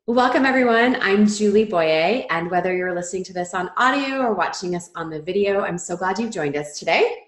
Welcome, everyone. I'm Julie Boyer, and whether you're listening to this on audio or watching us on the video, I'm so glad you've joined us today.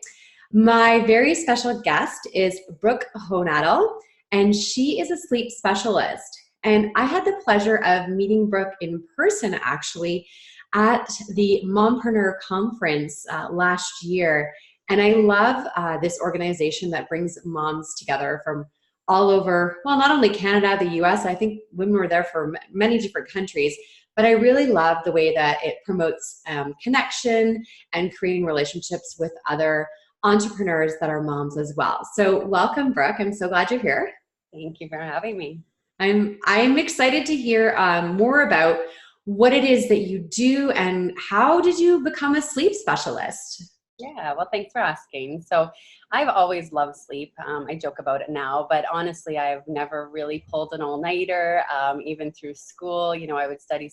My very special guest is Brooke Hohenadel, and she is a sleep specialist. And I had the pleasure of meeting Brooke in person, actually, at the Mompreneur Conference last year. And I love this organization that brings moms together from all over, well, not only Canada, the US, I think women were there for many different countries, but I really love the way that it promotes connection and creating relationships with other entrepreneurs that are moms as well. So welcome, Brooke. I'm so glad you're here. Thank you for having me. I'm excited to hear more about what it is that you do and how did you become a sleep specialist? Yeah, well, thanks for asking. So I've always loved sleep. I joke about it now, but honestly, I've never really pulled an all-nighter. Even through school, I would study,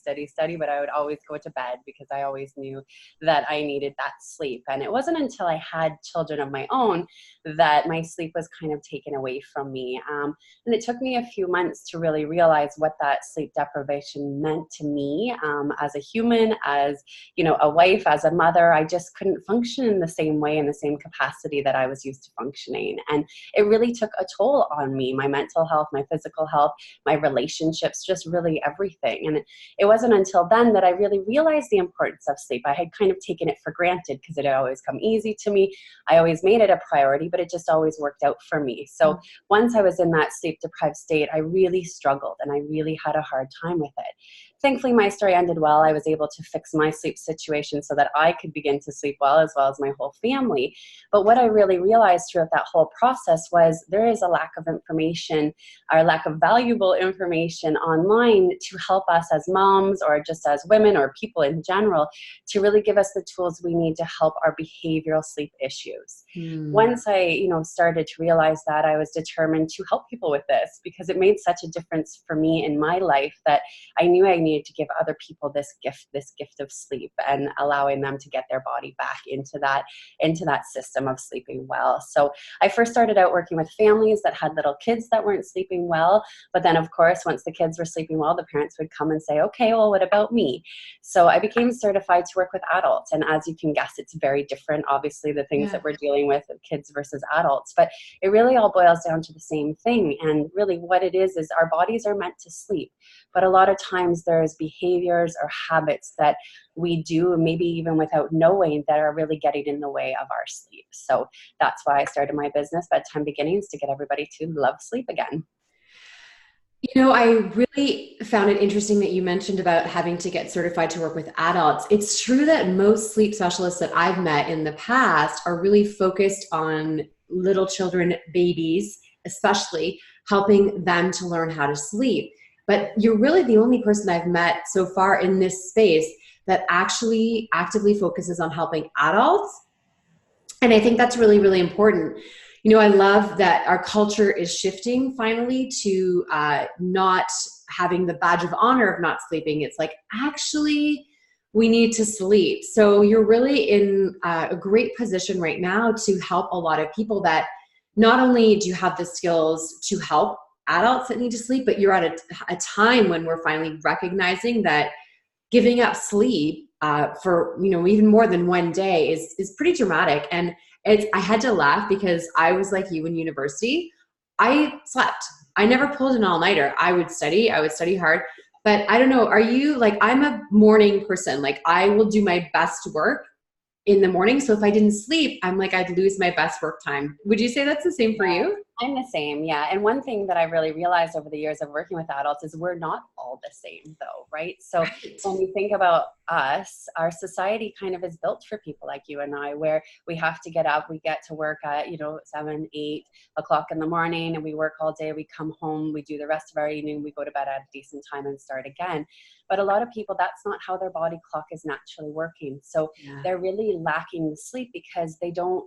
but I would always go to bed because I always knew that I needed that sleep. And it wasn't until I had children of my own that my sleep was kind of taken away from me. And it took me a few months to really realize what that sleep deprivation meant to me as a human, as a wife, as a mother. I just couldn't function in the same way, in the same capacity that I was used to functioning. And it really took a toll on me, my mental health, my physical health, my relationships, just really everything. And it wasn't until then that I really realized the importance of sleep. I had kind of taken it for granted because it had always come easy to me. I always made it a priority, but it just always worked out for me. So once I was in that sleep deprived state, I really struggled and I really had a hard time with it. Thankfully, my story ended well. I was able to fix my sleep situation so that I could begin to sleep well as my whole family. But what I really realized throughout that whole process was there is a lack of information or lack of valuable information online to help us as moms or just as women or people in general to really give us the tools we need to help our behavioral sleep issues. Once I, started to realize that, I was determined to help people with this because it made such a difference for me in my life that I knew I needed to give other people this gift of sleep and allowing them to get their body back into that system of sleeping well. So I first started out working with families that had little kids that weren't sleeping well. But then, of course, once the kids were sleeping well, the parents would come and say, okay, well, what about me? So I became certified to work with adults. And as you can guess, it's very different, obviously, the things that we're dealing with kids versus adults. But it really all boils down to the same thing. And really what it is our bodies are meant to sleep. But a lot of times there's behaviors or habits that we do, maybe even without knowing, that are really getting in the way of our sleep. So that's why I started my business, Bedtime Beginnings, to get everybody to love sleep again. I really found it interesting that you mentioned about having to get certified to work with adults. It's true that most sleep specialists that I've met in the past are really focused on little children, babies, especially helping them to learn how to sleep. But you're really the only person I've met so far in this space that actually actively focuses on helping adults. And I think that's really, really important. I love that our culture is shifting finally to not having the badge of honor of not sleeping. It's like, actually, we need to sleep. So you're really in a great position right now to help a lot of people that not only do you have the skills to help adults that need to sleep, but you're at a time when we're finally recognizing that giving up sleep for even more than one day is pretty dramatic. And I had to laugh because I was like you in university. I slept. I never pulled an all-nighter. I would study hard. But I don't know, are you like, I'm a morning person. Like I will do my best work in the morning. So if I didn't sleep, I'm like, I'd lose my best work time. Would you say that's the same for you? I'm the same, yeah. And one thing that I really realized over the years of working with adults is we're not all the same though, right? So when you think about us, our society kind of is built for people like you and I, where we have to get up, we get to work at, 7, 8 o'clock in the morning, and we work all day, we come home, we do the rest of our evening, we go to bed at a decent time and start again. But a lot of people, that's not how their body clock is naturally working. So they're really lacking the sleep because they don't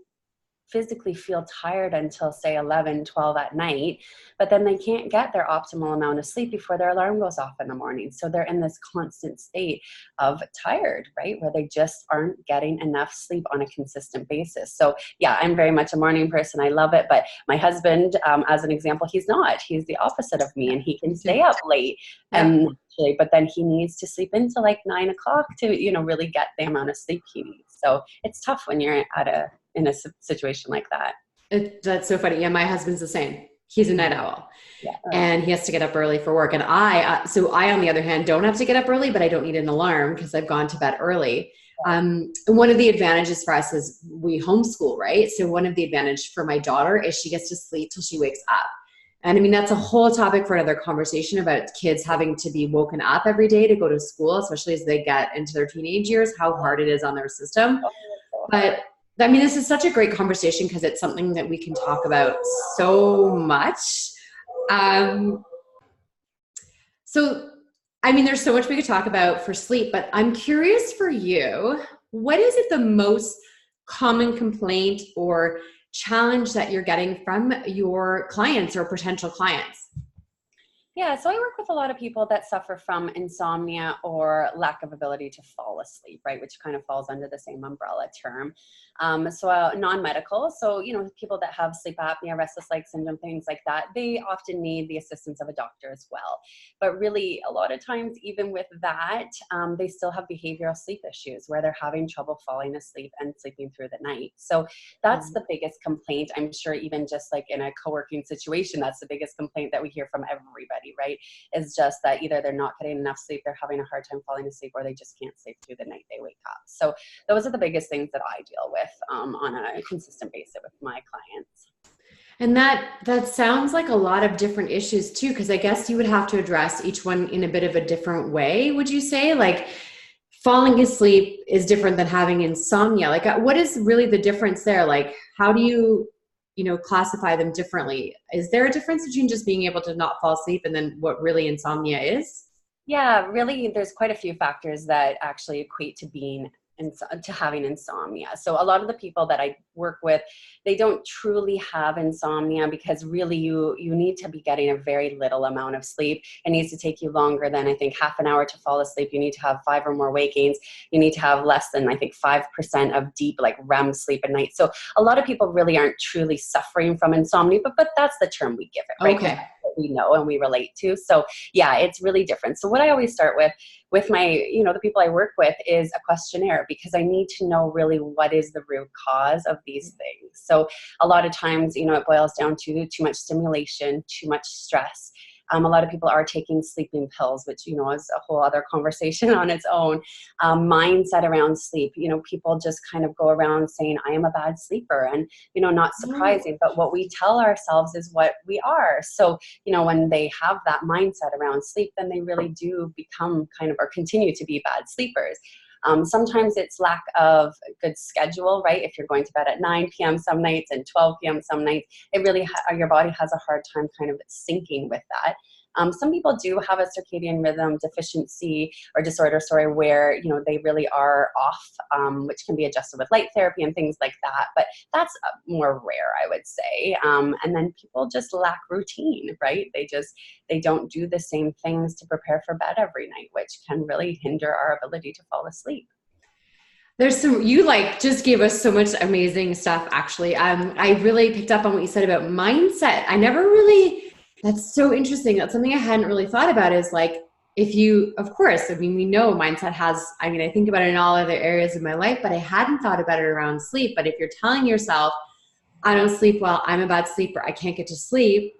physically feel tired until say 11, 12 at night, but then they can't get their optimal amount of sleep before their alarm goes off in the morning. So they're in this constant state of tired, right? Where they just aren't getting enough sleep on a consistent basis. So yeah, I'm very much a morning person. I love it. But my husband, as an example, he's not. He's the opposite of me, and he can stay up late and actually, but then he needs to sleep into like 9 o'clock to, really get the amount of sleep he needs. So it's tough when you're in a situation like that. That's so funny. Yeah, my husband's the same. He's a night owl Yeah. and he has to get up early for work. And I, on the other hand, don't have to get up early, but I don't need an alarm because I've gone to bed early. And one of the advantages for us is we homeschool, right? So one of the advantage for my daughter is she gets to sleep till she wakes up. And I mean, that's a whole topic for another conversation about kids having to be woken up every day to go to school, especially as they get into their teenage years, how hard it is on their system. But I mean, this is such a great conversation because it's something that we can talk about so much. Um, so, I mean, there's so much we could talk about for sleep, but I'm curious for you, what is it the most common complaint or challenge that you're getting from your clients or potential clients? Yeah, so I work with a lot of people that suffer from insomnia or lack of ability to fall asleep, right? Which kind of falls under the same umbrella term. Non-medical. So, people that have sleep apnea, restless leg syndrome, things like that, they often need the assistance of a doctor as well. But really, a lot of times, even with that, they still have behavioral sleep issues where they're having trouble falling asleep and sleeping through the night. So that's the biggest complaint. I'm sure even just like in a co-working situation, that's the biggest complaint that we hear from everybody, right? Is just that either they're not getting enough sleep, they're having a hard time falling asleep, or they just can't sleep through the night they wake up. So those are the biggest things that I deal with on a consistent basis with my clients. And that sounds like a lot of different issues too, because I guess you would have to address each one in a bit of a different way, would you say? Like falling asleep is different than having insomnia. Like what is really the difference there? Like how do you classify them differently? Is there a difference between just being able to not fall asleep and then what really insomnia is? Yeah, really, there's quite a few factors that actually equate to having insomnia. So a lot of the people that I work with, they don't truly have insomnia because really you need to be getting a very little amount of sleep. It needs to take you longer than I think half an hour to fall asleep. You need to have 5 or more wakings. You need to have less than I think 5% of deep like REM sleep at night. So a lot of people really aren't truly suffering from insomnia, but that's the term we give it, right? Okay. We know and we relate to. So yeah, it's really different. So what I always start with my, the people I work with is a questionnaire because I need to know really what is the root cause of these things. So a lot of times, it boils down to too much stimulation, too much stress. A lot of people are taking sleeping pills, which, is a whole other conversation on its own. Mindset around sleep, people just kind of go around saying, I am a bad sleeper. And, not surprising, but what we tell ourselves is what we are. So, when they have that mindset around sleep, then they really do become kind of or continue to be bad sleepers. Sometimes it's lack of good schedule, right? If you're going to bed at 9 p.m. some nights and 12 p.m. some nights, it really your body has a hard time kind of syncing with that. Some people do have a circadian rhythm deficiency or disorder, where, they really are off, which can be adjusted with light therapy and things like that. But that's more rare, I would say. And then people just lack routine, right? They don't do the same things to prepare for bed every night, which can really hinder our ability to fall asleep. You just gave us so much amazing stuff, actually. I really picked up on what you said about mindset. That's so interesting. That's something I hadn't really thought about is like, of course, I mean, we know mindset I think about it in all other areas of my life, but I hadn't thought about it around sleep. But if you're telling yourself, I don't sleep well, I'm a bad sleeper, I can't get to sleep,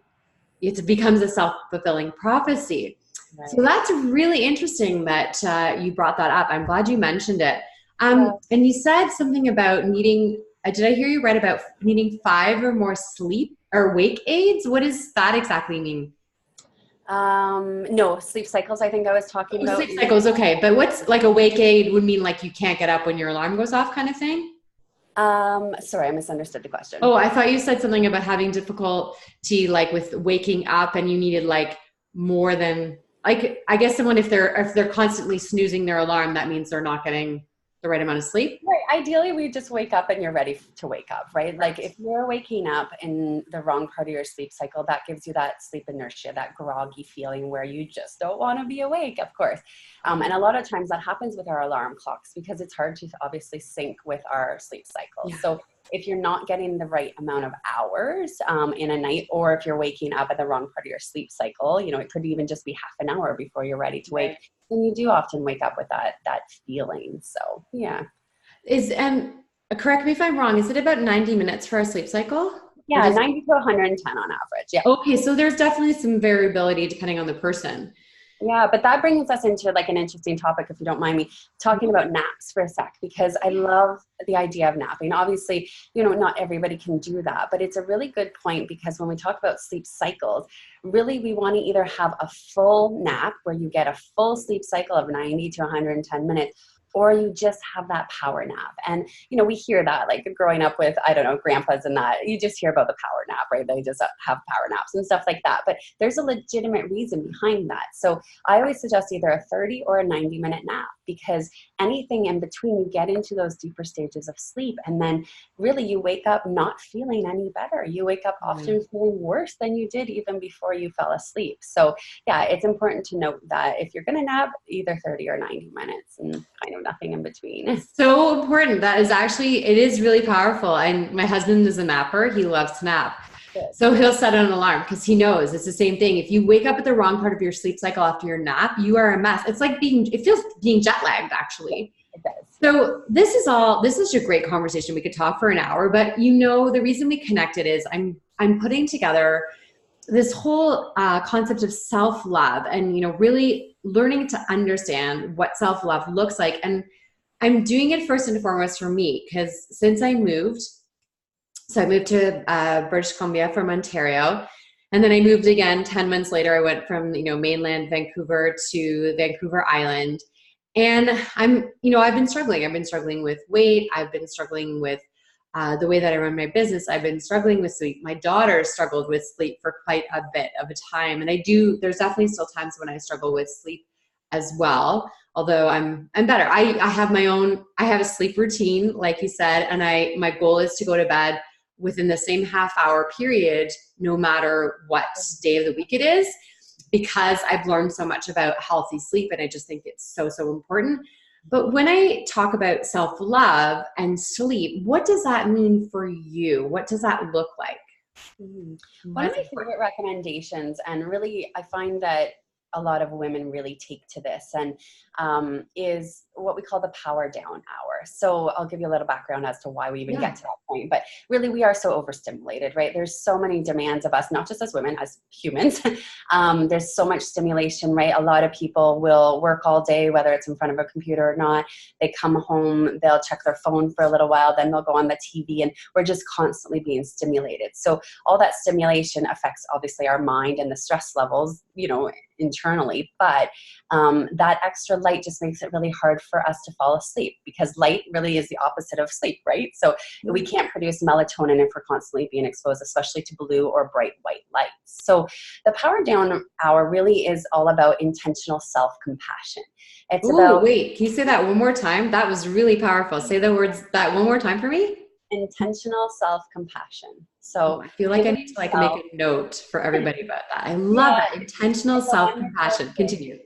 it becomes a self-fulfilling prophecy. Right. So that's really interesting that you brought that up. I'm glad you mentioned it. And you said something about needing, did I hear you right about needing 5 or more sleep or wake aids? What does that exactly mean? No, sleep cycles, I think I was talking about. Sleep cycles, okay. But what's like a wake aid would mean like you can't get up when your alarm goes off kind of thing? Sorry, I misunderstood the question. Oh, I thought you said something about having difficulty like with waking up and you needed like more than like, I guess someone, if they're constantly snoozing their alarm, that means they're not getting the right amount of sleep. Right. Ideally, we just wake up and you're ready to wake up, right? Like if you're waking up in the wrong part of your sleep cycle, that gives you that sleep inertia, that groggy feeling where you just don't want to be awake, of course. And a lot of times that happens with our alarm clocks because it's hard to obviously sync with our sleep cycle. Yeah. So if you're not getting the right amount of hours in a night, or if you're waking up at the wrong part of your sleep cycle, it could even just be half an hour before you're ready to wake. Right. And you do often wake up with that feeling. So yeah. Correct me if I'm wrong, is it about 90 minutes for a sleep cycle? Or Yeah, does 90 to 110 on average. Yeah. Okay, so there's definitely some variability depending on the person. Yeah, but that brings us into like an interesting topic, if you don't mind me talking about naps for a sec, because I love the idea of napping. Obviously, not everybody can do that, but it's a really good point, because when we talk about sleep cycles, really we want to either have a full nap where you get a full sleep cycle of 90 to 110 minutes, or you just have that power nap. And, we hear that like growing up with, I don't know, grandpas and that, you just hear about the power nap, right? They just have power naps and stuff like that. But there's a legitimate reason behind that. So I always suggest either a 30 or a 90-minute nap, because anything in between, you get into those deeper stages of sleep. And then really you wake up not feeling any better. You wake up often feeling worse than you did even before you fell asleep. So yeah, it's important to note that if you're going to nap, either 30 or 90 minutes, and kind of nothing in between. So important. That is actually, it is really powerful. And my husband is a napper. He loves to nap. Good. So he'll set an alarm because he knows it's the same thing. If you wake up at the wrong part of your sleep cycle after your nap, you are a mess. It's like it feels being jet lagged, actually. It does. So this is a great conversation. We could talk for an hour, but the reason we connected is I'm putting together this whole concept of self-love, and really learning to understand what self-love looks like. And I'm doing it first and foremost for me, because since I moved to British Columbia from Ontario, and then I moved again 10 months later. I went from mainland Vancouver to Vancouver Island, and I've been struggling. I've been struggling with weight. I've been struggling with the way that I run my business. I've been struggling with sleep. My daughter struggled with sleep for quite a bit of a time, and there's definitely still times when I struggle with sleep as well. Although I'm better. I have a sleep routine, like you said, and my goal is to go to bed within the same half-hour period, no matter what day of the week it is, because I've learned so much about healthy sleep, and I just think it's so, so important. But when I talk about self-love and sleep, what does that mean for you? What does that look like? One of my favorite recommendations, and really I find that a lot of women really take to this, and is what we call the power down hour. So I'll give you a little background as to why we even get to that point. But really, we are so overstimulated, right? There's so many demands of us, not just as women, as humans. There's so much stimulation, right? A lot of people will work all day, whether it's in front of a computer or not. They come home, they'll check their phone for a little while, then they'll go on the TV, and we're just constantly being stimulated. So all that stimulation affects obviously our mind and the stress levels, internally, but that extra light just makes it really hard for us to fall asleep, because light really is the opposite of sleep, right? So we can't produce melatonin if we're constantly being exposed, especially to blue or bright white lights. So the power down hour really is all about intentional self-compassion. Wait, can you say that one more time? That was really powerful. Say the words that one more time for me. Intentional self-compassion. So I feel like I need to make a note for everybody about that. I love that. Intentional self-compassion. Continue.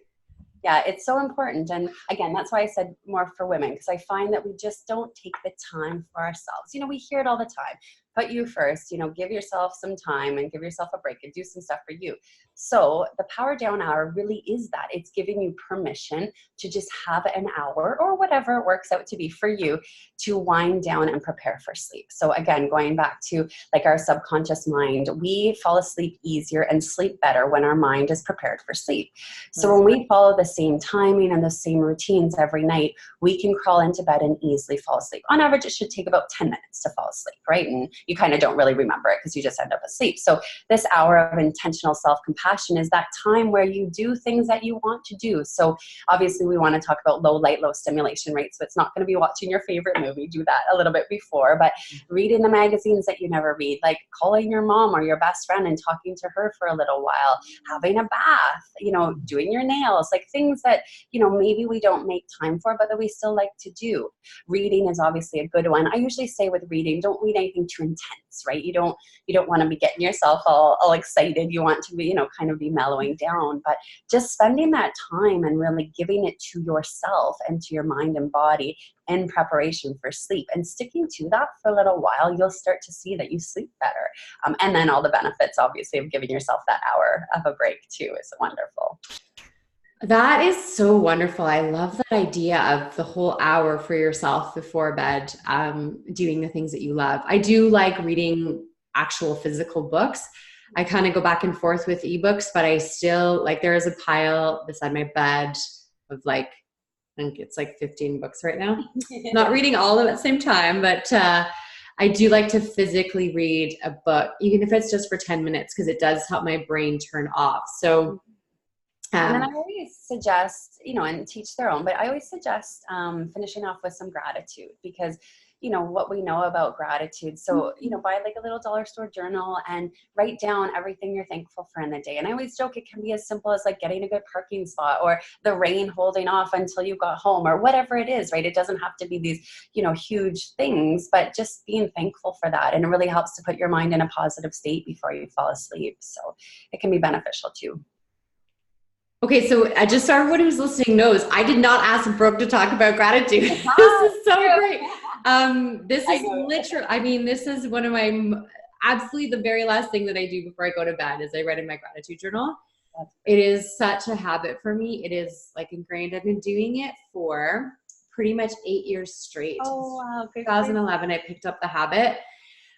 Yeah, it's so important. And again, that's why I said more for women, because I find that we just don't take the time for ourselves. We hear it all the time. Put you first, give yourself some time and give yourself a break and do some stuff for you. So the power down hour really is that. It's giving you permission to just have an hour, or whatever it works out to be for you, to wind down and prepare for sleep. So again, going back to our subconscious mind, we fall asleep easier and sleep better when our mind is prepared for sleep. So when we follow the same timing and the same routines every night, we can crawl into bed and easily fall asleep. On average, it should take about 10 minutes to fall asleep, right? And you kind of don't really remember it because you just end up asleep. So this hour of intentional self-compassion is that time where you do things that you want to do. So obviously we want to talk about low light, low stimulation, right? So it's not going to be watching your favorite movie, do that a little bit before, but reading the magazines that you never read, like calling your mom or your best friend and talking to her for a little while, having a bath, doing your nails, like things that, maybe we don't make time for, but that we still like to do. Reading is obviously a good one. I usually say with reading, don't read anything too intense, right? You don't want to be getting yourself all excited. You want to be, kind of be mellowing down, but just spending that time and really giving it to yourself and to your mind and body in preparation for sleep and sticking to that for a little while, you'll start to see that you sleep better. And then all the benefits, obviously, of giving yourself that hour of a break too is wonderful. That is so wonderful. I love that idea of the whole hour for yourself before bed, doing the things that you love. I do like reading actual physical books. I kind of go back and forth with ebooks, but I still like, there is a pile beside my bed of like, I think it's like 15 books right now. Not reading all of them at the same time, but I do like to physically read a book, even if it's just for 10 minutes, because it does help my brain turn off. So and then I always suggest, and teach their own, but I always suggest finishing off with some gratitude, because, what we know about gratitude. So, buy like a little dollar store journal and write down everything you're thankful for in the day. And I always joke it can be as simple as like getting a good parking spot, or the rain holding off until you got home, or whatever it is, right? It doesn't have to be these, huge things, but just being thankful for that. And it really helps to put your mind in a positive state before you fall asleep. So it can be beneficial too. Okay, so I just so everybody who's listening knows, I did not ask Brooke to talk about gratitude. This is so great. This is literally, I mean, this is one of my, absolutely the very last thing that I do before I go to bed is I write in my gratitude journal. It is such a habit for me. It is like ingrained. I've been doing it for pretty much 8 years straight. Oh, wow. Good. 2011, I picked up the habit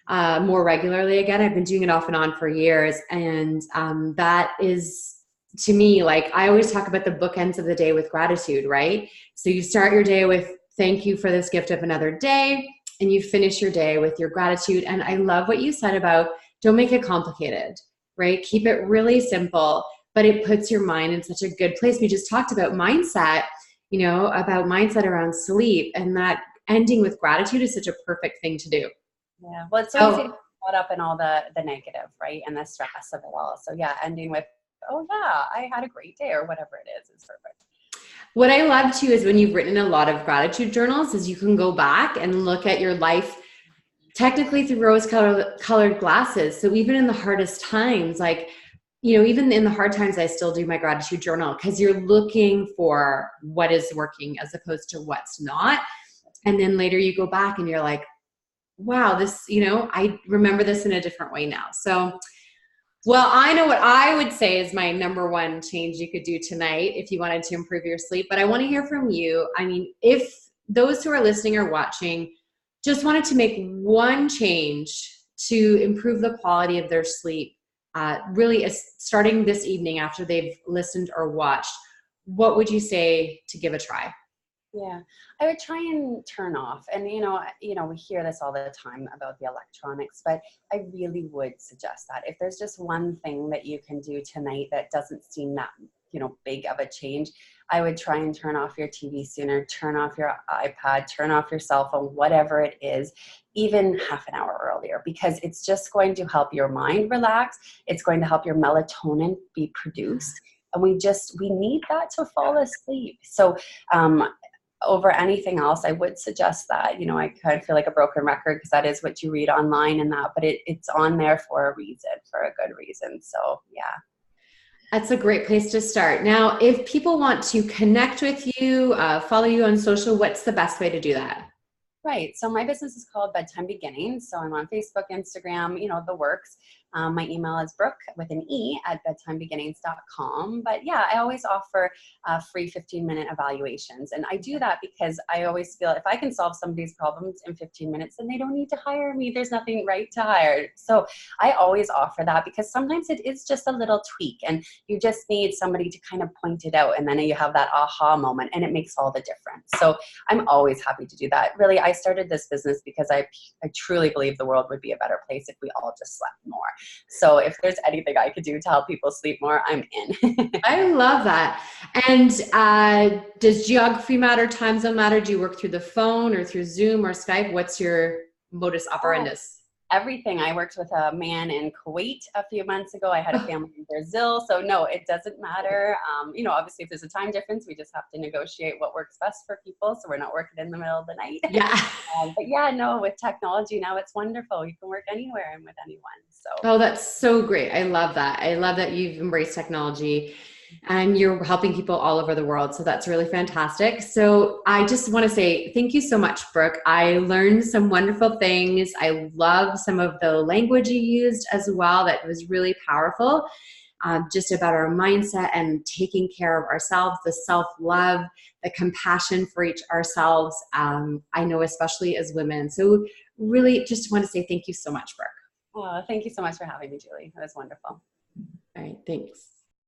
more regularly again. I've been doing it off and on for years. And that is, to me, like I always talk about the bookends of the day with gratitude, right? So you start your day with thank you for this gift of another day, and you finish your day with your gratitude. And I love what you said about don't make it complicated, right? Keep it really simple, but it puts your mind in such a good place. We just talked about mindset, about mindset around sleep, and that ending with gratitude is such a perfect thing to do. Yeah. Well, it's so easy to get caught up in all the negative, right? And the stress of it all. So yeah, ending with, oh yeah, I had a great day, or whatever it is perfect. What I love too is when you've written a lot of gratitude journals is you can go back and look at your life technically through rose-colored glasses. So even in the hardest times, like, even in the hard times, I still do my gratitude journal, because you're looking for what is working as opposed to what's not. And then later you go back and you're like, wow, this, I remember this in a different way now. So well, I know what I would say is my number one change you could do tonight if you wanted to improve your sleep, but I want to hear from you. I mean, if those who are listening or watching just wanted to make one change to improve the quality of their sleep, really starting this evening after they've listened or watched, what would you say to give a try? Yeah, I would try and turn off. And, we hear this all the time about the electronics, but I really would suggest that if there's just one thing that you can do tonight that doesn't seem that, big of a change, I would try and turn off your TV sooner, turn off your iPad, turn off your cell phone, whatever it is, even half an hour earlier, because it's just going to help your mind relax. It's going to help your melatonin be produced. And we need that to fall asleep. So, over anything else, I would suggest that, I kind of feel like a broken record because that is what you read online and that, but it's on there for a reason, for a good reason. So yeah. That's a great place to start. Now, if people want to connect with you, follow you on social, what's the best way to do that? Right. So my business is called Bedtime Beginnings. So I'm on Facebook, Instagram, the works. My email is Brooke with an E at bedtimebeginnings.com. But yeah, I always offer free 15-minute evaluations. And I do that because I always feel if I can solve somebody's problems in 15 minutes, then they don't need to hire me. There's nothing right to hire. So I always offer that because sometimes it is just a little tweak and you just need somebody to kind of point it out. And then you have that aha moment and it makes all the difference. So I'm always happy to do that. Really, I started this business because I truly believe the world would be a better place if we all just slept more. So if there's anything I could do to help people sleep more, I'm in. I love that. And does geography matter? Time zone matter? Do you work through the phone or through Zoom or Skype? What's your modus operandus? everything. I worked with a man in Kuwait a few months ago. I had a family in Brazil. So no, it doesn't matter. Obviously if there's a time difference, we just have to negotiate what works best for people. So we're not working in the middle of the night. Yeah. But yeah, no, with technology now it's wonderful. You can work anywhere and with anyone. So Oh, that's so great. I love that. I love that you've embraced technology and you're helping people all over the world. So that's really fantastic. So I just want to say thank you so much, Brooke. I learned some wonderful things. I love some of the language you used as well. That was really powerful. Just about our mindset and taking care of ourselves, the self-love, the compassion for each ourselves. I know, especially as women. So really just want to say thank you so much, Brooke. thank you so much for having me, Julie. That was wonderful. All right, thanks.